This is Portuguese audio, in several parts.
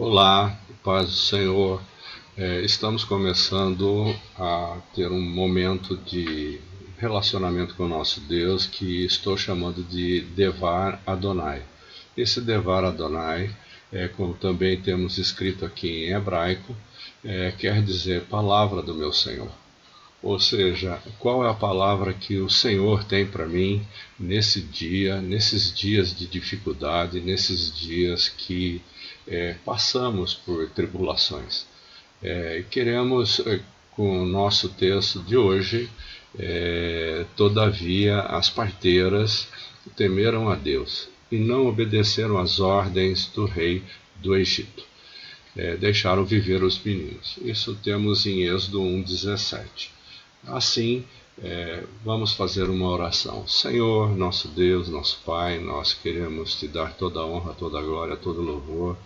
Olá, paz do Senhor. Estamos começando a ter um momento de relacionamento com o nosso Deus que estou chamando de Devar Adonai. Esse Devar Adonai, como também temos escrito aqui em hebraico, quer dizer palavra do meu Senhor. Ou seja, qual é a palavra que o Senhor tem para mim nesse dia, nesses dias de dificuldade, nesses dias que passamos por tribulações. Queremos, com o nosso texto de hoje, todavia as parteiras temeram a Deus e não obedeceram às ordens do rei do Egito. Deixaram viver os meninos. Isso temos em Êxodo 1:17. Assim, vamos fazer uma oração. Senhor, nosso Deus, nosso Pai, nós queremos te dar toda a honra, toda a glória, todo o louvor.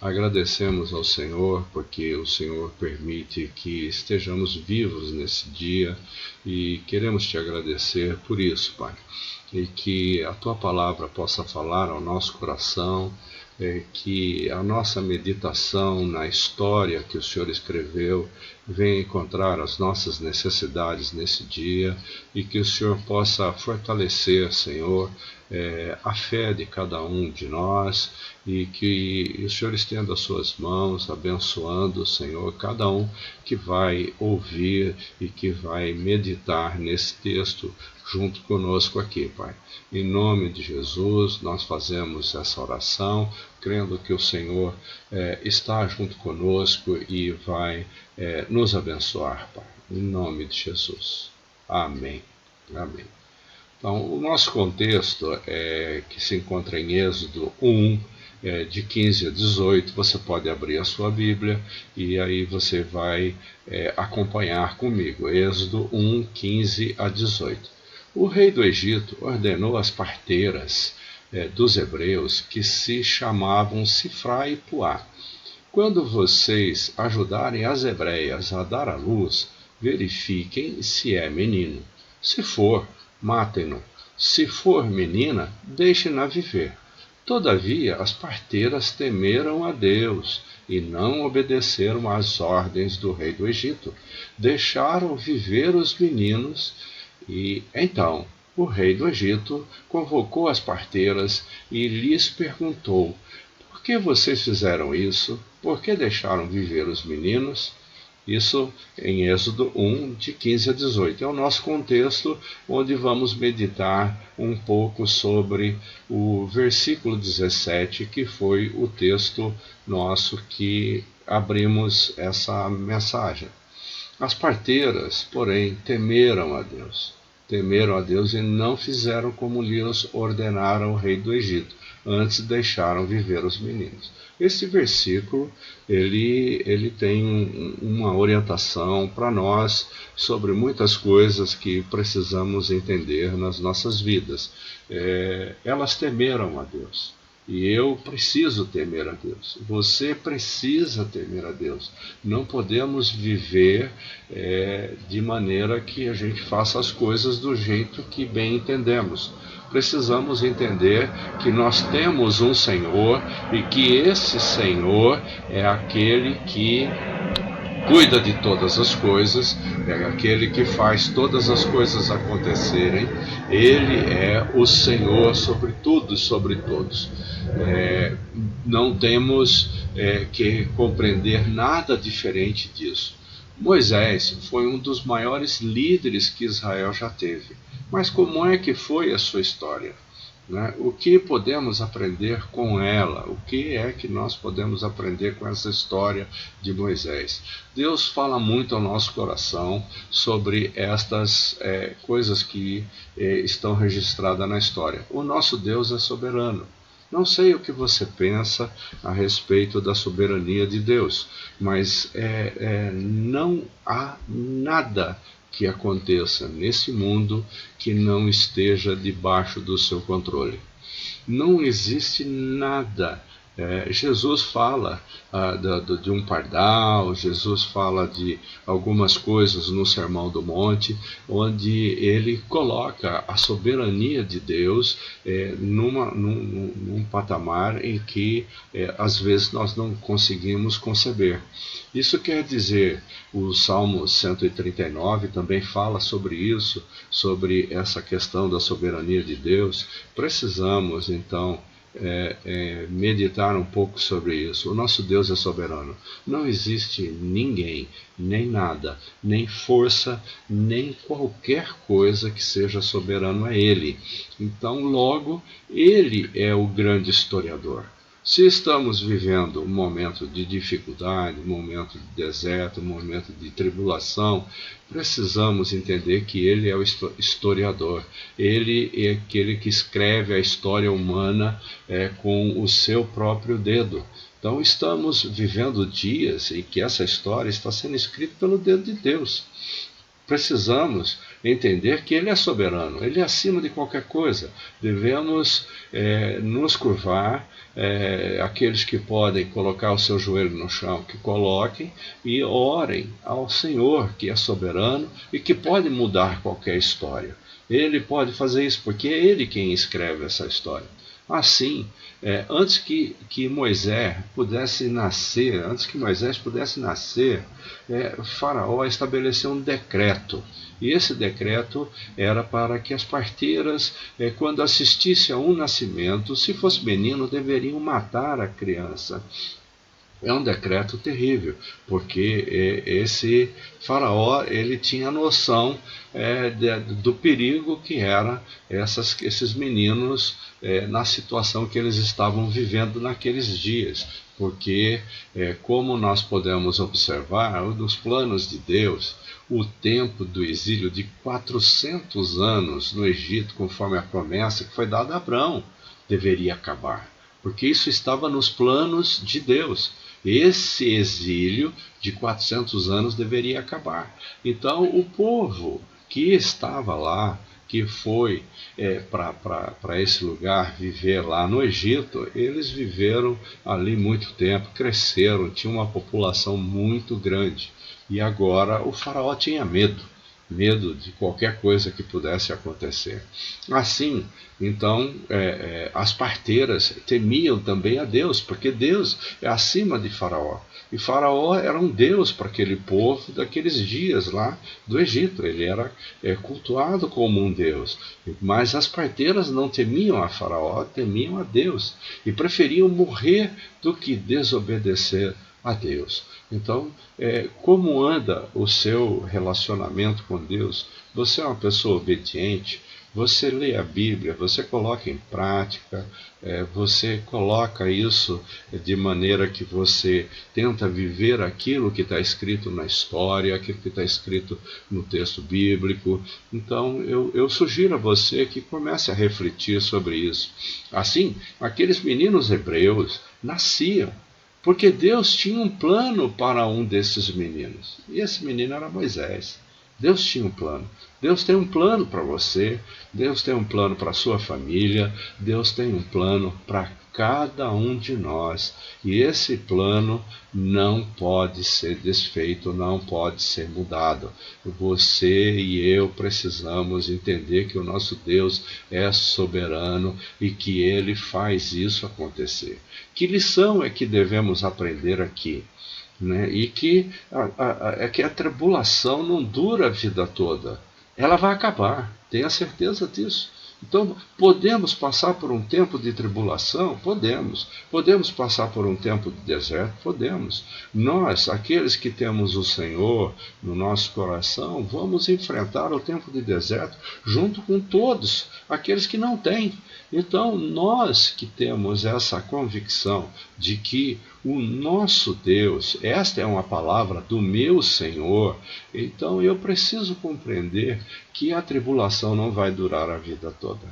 Agradecemos ao Senhor porque o Senhor permite que estejamos vivos nesse dia e queremos te agradecer por isso, Pai. E que a tua palavra possa falar ao nosso coração, que a nossa meditação na história que o Senhor escreveu venha encontrar as nossas necessidades nesse dia e que o Senhor possa fortalecer, Senhor, a fé de cada um de nós e que o Senhor estenda as suas mãos abençoando, Senhor, cada um que vai ouvir e que vai meditar nesse texto junto conosco aqui, Pai. Em nome de Jesus, nós fazemos essa oração, crendo que o Senhor está junto conosco e vai nos abençoar, Pai. Em nome de Jesus. Amém. Amém. Então, o nosso contexto que se encontra em Êxodo 1, de 15 a 18, você pode abrir a sua Bíblia e aí você vai acompanhar comigo. Êxodo 1, 15 a 18. O rei do Egito ordenou às parteiras dos hebreus que se chamavam Sifra e Puá: quando vocês ajudarem as hebreias a dar à luz, verifiquem se é menino. Se for, matem-no. Se for menina, deixem-na viver. Todavia, as parteiras temeram a Deus e não obedeceram às ordens do rei do Egito. Deixaram viver os meninos e, então, o rei do Egito convocou as parteiras e lhes perguntou: por que vocês fizeram isso? Por que deixaram viver os meninos? Isso em Êxodo 1, de 15 a 18. É o nosso contexto onde vamos meditar um pouco sobre o versículo 17, que foi o texto nosso que abrimos essa mensagem. As parteiras, porém, temeram a Deus. Temeram a Deus e não fizeram como lhes ordenara o rei do Egito. Antes deixaram viver os meninos. Esse versículo ele tem uma orientação para nós sobre muitas coisas que precisamos entender nas nossas vidas. Elas temeram a Deus. E eu preciso temer a Deus. Você precisa temer a Deus. Não podemos viver de maneira que a gente faça as coisas do jeito que bem entendemos. Precisamos entender que nós temos um Senhor e que esse Senhor é aquele que cuida de todas as coisas, é aquele que faz todas as coisas acontecerem. Ele é o Senhor sobre tudo e sobre todos. Não temos que compreender nada diferente disso. Moisés foi um dos maiores líderes que Israel já teve. Mas como é que foi a sua história? O que podemos aprender com ela? O que é que nós podemos aprender com essa história de Moisés? Deus fala muito ao nosso coração sobre estas coisas que estão registradas na história. O nosso Deus é soberano. Não sei o que você pensa a respeito da soberania de Deus, mas não há nada que aconteça nesse mundo que não esteja debaixo do seu controle. Não existe nada Jesus fala de um pardal, Jesus fala de algumas coisas no Sermão do Monte, onde ele coloca a soberania de Deus num patamar em que às vezes nós não conseguimos conceber. Isso quer dizer, o Salmo 139 também fala sobre isso, sobre essa questão da soberania de Deus. Precisamos então meditar um pouco sobre isso. O nosso Deus é soberano. Não existe ninguém, nem nada, nem força, nem qualquer coisa que seja soberano a Ele. Então, logo, Ele é o grande historiador. Se estamos vivendo um momento de dificuldade, um momento de deserto, um momento de tribulação, precisamos entender que Ele é o historiador. Ele é aquele que escreve a história humana com o seu próprio dedo. Então estamos vivendo dias em que essa história está sendo escrita pelo dedo de Deus. Precisamos entender que Ele é soberano, Ele é acima de qualquer coisa. Devemos nos curvar, aqueles que podem colocar o seu joelho no chão, que coloquem e orem ao Senhor, que é soberano e que pode mudar qualquer história. Ele pode fazer isso, porque é Ele quem escreve essa história. Assim, antes que Moisés pudesse nascer, Faraó estabeleceu um decreto. E esse decreto era para que as parteiras, quando assistissem a um nascimento, se fosse menino, deveriam matar a criança. É um decreto terrível, porque esse faraó ele tinha noção do perigo que era esses meninos na situação que eles estavam vivendo naqueles dias. Porque, como nós podemos observar, nos planos de Deus, o tempo do exílio de 400 anos no Egito, conforme a promessa que foi dada a Abraão, deveria acabar. Porque isso estava nos planos de Deus. Esse exílio de 400 anos deveria acabar. Então, o povo que estava lá, que foi para esse lugar viver lá no Egito, eles viveram ali muito tempo, cresceram, tinham uma população muito grande. E agora o faraó tinha medo de qualquer coisa que pudesse acontecer. Assim, então, as parteiras temiam também a Deus, porque Deus é acima de Faraó. E Faraó era um Deus para aquele povo daqueles dias lá do Egito. Ele era cultuado como um Deus. Mas as parteiras não temiam a Faraó, temiam a Deus. E preferiam morrer do que desobedecer a Deus. Então, como anda o seu relacionamento com Deus? Você é uma pessoa obediente? Você lê a Bíblia, você coloca em prática, você coloca isso de maneira que você tenta viver aquilo que está escrito na história, aquilo que está escrito no texto bíblico. Então eu sugiro a você que comece a refletir sobre isso. Assim, aqueles meninos hebreus nasciam, porque Deus tinha um plano para um desses meninos. E esse menino era Moisés. Deus tinha um plano. Deus tem um plano para você. Deus tem um plano para a sua família. Deus tem um plano para cada um de nós. E esse plano não pode ser desfeito, não pode ser mudado. Você e eu precisamos entender que o nosso Deus é soberano e que Ele faz isso acontecer. Que lição é que devemos aprender aqui? E que a tribulação não dura a vida toda. Ela vai acabar, tenha certeza disso. Então, podemos passar por um tempo de tribulação? Podemos. Podemos passar por um tempo de deserto? Podemos. Nós, aqueles que temos o Senhor no nosso coração, vamos enfrentar o tempo de deserto junto com todos aqueles que não têm. Então, nós que temos essa convicção de que o nosso Deus, esta é uma palavra do meu Senhor, então eu preciso compreender que a tribulação não vai durar a vida toda.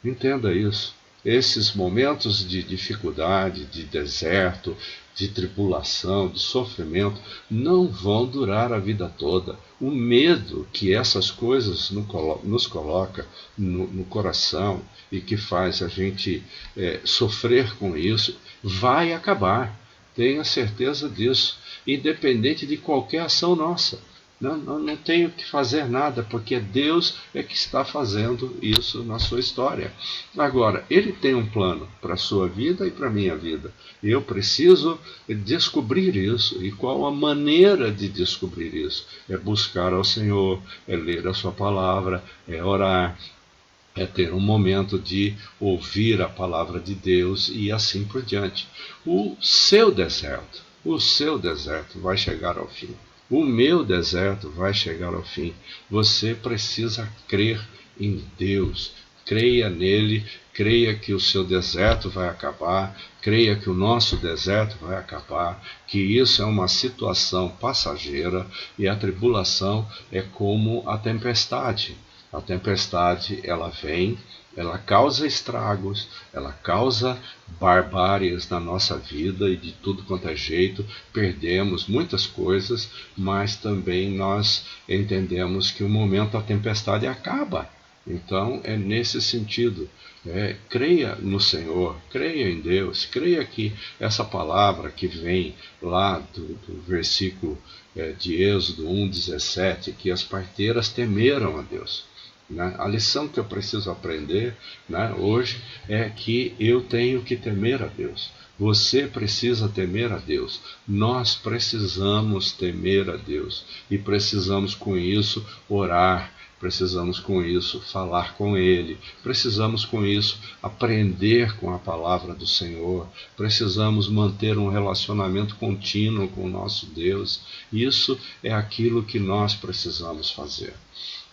Entenda isso. esses momentos de dificuldade, de deserto, de tribulação, de sofrimento, não vão durar a vida toda. O medo que essas coisas nos coloca no coração e que faz a gente sofrer com isso, vai acabar. Tenha certeza disso, independente de qualquer ação nossa. Não tenho que fazer nada, porque Deus é que está fazendo isso na sua história. Agora, Ele tem um plano para a sua vida e para a minha vida. E eu preciso descobrir isso. E qual a maneira de descobrir isso? É buscar ao Senhor, é ler a sua palavra, é orar, é ter um momento de ouvir a palavra de Deus e assim por diante. O seu deserto vai chegar ao fim. O meu deserto vai chegar ao fim. Você precisa crer em Deus. Creia nele, creia que o seu deserto vai acabar, creia que o nosso deserto vai acabar, que isso é uma situação passageira e a tribulação é como a tempestade. A tempestade, ela vem, ela causa estragos, ela causa barbáries na nossa vida e de tudo quanto é jeito, perdemos muitas coisas, mas também nós entendemos que o momento da tempestade acaba. Então é nesse sentido, creia no Senhor, creia em Deus, creia que essa palavra que vem lá do versículo de Êxodo 1,17, que as parteiras temeram a Deus. A lição que eu preciso aprender hoje é que eu tenho que temer a Deus. Você precisa temer a Deus. Nós precisamos temer a Deus. E precisamos com isso orar. Precisamos com isso falar com Ele. Precisamos com isso aprender com a palavra do Senhor. Precisamos manter um relacionamento contínuo com o nosso Deus. Isso é aquilo que nós precisamos fazer.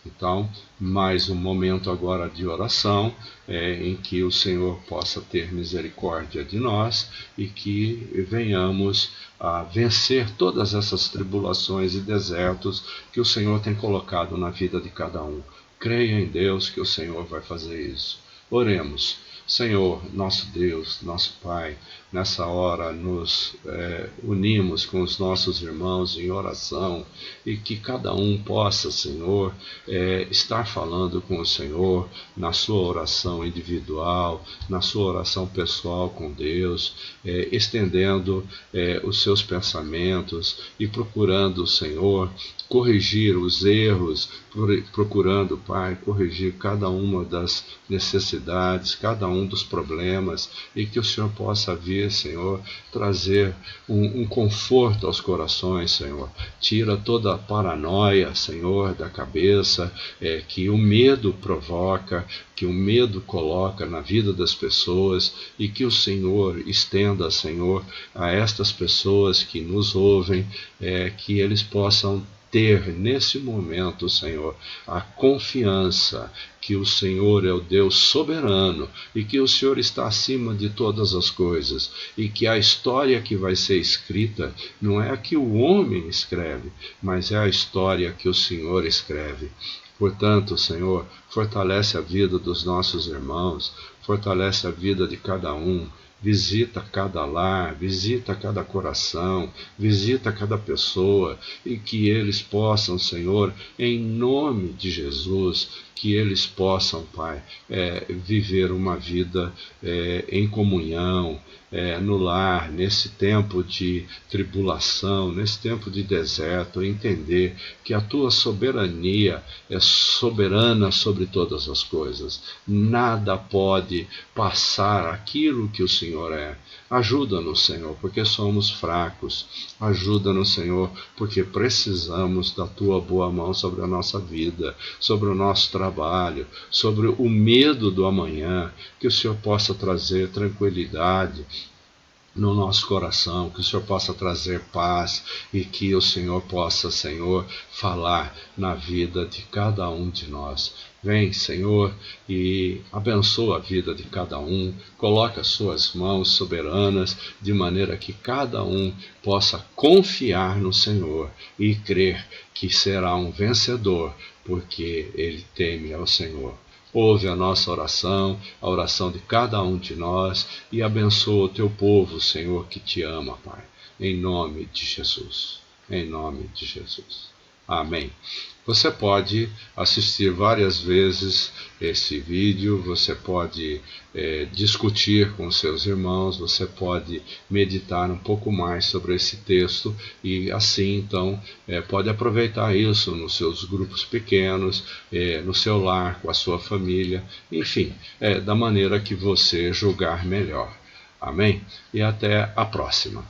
Então, mais um momento agora de oração, em que o Senhor possa ter misericórdia de nós e que venhamos a vencer todas essas tribulações e desertos que o Senhor tem colocado na vida de cada um. Creia em Deus que o Senhor vai fazer isso. Oremos. Senhor, nosso Deus, nosso Pai, nessa hora nos unimos com os nossos irmãos em oração e que cada um possa, Senhor, estar falando com o Senhor na sua oração individual, na sua oração pessoal com Deus, estendendo os seus pensamentos e procurando, Senhor, corrigir os erros, procurando, Pai, corrigir cada uma das necessidades, cada um dos problemas, e que o Senhor possa vir, Senhor, trazer um conforto aos corações, Senhor. Tira toda a paranoia, Senhor, da cabeça, que o medo provoca, que o medo coloca na vida das pessoas, e que o Senhor estenda, Senhor, a estas pessoas que nos ouvem, que eles possam ter nesse momento, Senhor, a confiança que o Senhor é o Deus soberano e que o Senhor está acima de todas as coisas e que a história que vai ser escrita não é a que o homem escreve, mas é a história que o Senhor escreve. Portanto, Senhor, fortalece a vida dos nossos irmãos, fortalece a vida de cada um, visita cada lar, visita cada coração, visita cada pessoa e que eles possam, Senhor, em nome de Jesus, que eles possam, Pai, viver uma vida em comunhão, no lar, nesse tempo de tribulação, nesse tempo de deserto, entender que a Tua soberania é soberana sobre todas as coisas. Nada pode passar aquilo que o Senhor é. Ajuda-nos, Senhor, porque somos fracos. Ajuda-nos, Senhor, porque precisamos da Tua boa mão sobre a nossa vida, sobre o nosso trabalho, sobre o medo do amanhã, que o Senhor possa trazer tranquilidade no nosso coração, que o Senhor possa trazer paz e que o Senhor possa, Senhor, falar na vida de cada um de nós. Vem, Senhor, e abençoa a vida de cada um, coloca as suas mãos soberanas, de maneira que cada um possa confiar no Senhor e crer que será um vencedor, porque ele teme ao Senhor. ouve a nossa oração, a oração de cada um de nós e abençoa o teu povo, Senhor, que te ama, Pai. Em nome de Jesus. Em nome de Jesus. Amém. Você pode assistir várias vezes esse vídeo, você pode discutir com seus irmãos, você pode meditar um pouco mais sobre esse texto e assim então pode aproveitar isso nos seus grupos pequenos, no seu lar, com a sua família, enfim, da maneira que você julgar melhor. Amém? E até a próxima.